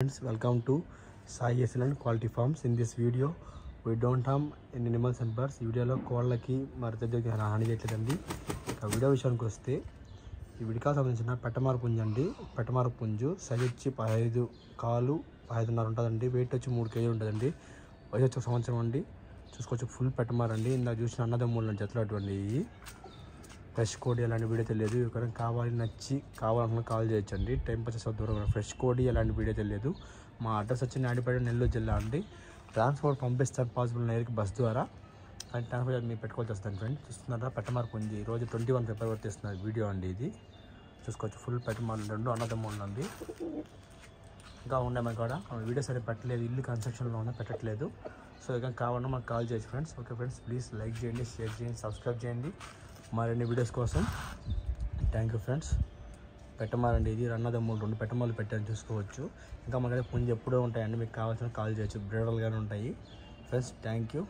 Friends, welcome to Sai Excellent Quality Farms. In this video, we don't harm any animals and birds. వీడియోలో కోళ్ళకి మరి దగ్గరికి హాని చేయట్లేదండి. ఇక వీడియో విషయానికి వస్తే ఈ వీడియోకి సంబంధించిన పెట్టమార పుంజు అండి. పెట్టమార పుంజు సైజ్ వచ్చి 15 కాలు 5.5 ఉంటుందండి. వెయిట్ వచ్చి 3 kg ఉంటుందండి. వయసు వచ్చి 1 సంవత్సరం అండి. చూసుకోవచ్చు ఫుల్ పెట్టమార అండి. ఇందాక చూసిన అన్నదమ్ముల జతలు అటువంటి ఫ్రెష్ కోడి అలాంటి వీడియో తెలియదు. ఎవరైనా కావాలి నచ్చి కావాలనుకున్న కాల్ చేయొచ్చండి. టైం వచ్చేసి దూరం ఫ్రెష్ కోడి అలాంటి వీడియో తెలియదు. మా అడ్రస్ వచ్చి నాడిపేట నెల్లూరు జిల్లా అండి. ట్రాన్స్పోర్ట్ పంపిస్తాను పాసిబుల్ నేరుగా బస్ ద్వారా. కానీ ట్రాన్స్పోర్ట్ మీరు పెట్టుకోవాల్సి వస్తాను ఫ్రెండ్స్. చూస్తున్నారా పెట్టమార పుంజు ఈరోజు 21 ఫిబ్రవరి తీస్తున్నారు వీడియో అండి. ఇది చూసుకోవచ్చు ఫుల్ పెట్టమార 2 అన్నదమ్ములు ఉంది. ఇంకా ఉండే మాకు కూడా వీడియో సరే పెట్టలేదు, ఇల్లు కన్స్ట్రక్షన్లో ఉన్న పెట్టట్లేదు. సో ఇక కావాలన్నా మాకు కాల్ చేయొచ్చు friends. Okay friends, please like చేయండి, షేర్ చేయండి, సబ్స్క్రైబ్ చేయండి మరిన్ని వీడియోస్ కోసం. Thank you friends. పెట్టమారండి ఇది అన్నదమ్ములు 2 పెట్టమాలు పెట్టాను చూసుకోవచ్చు. ఇంకా మనకైతే పుంజు ఎప్పుడూ ఉంటాయండి. మీకు కావాల్సిన కాల్ చేయొచ్చు, బ్రీడర్లుగానే ఉంటాయి ఫ్రెండ్స్. Thank you.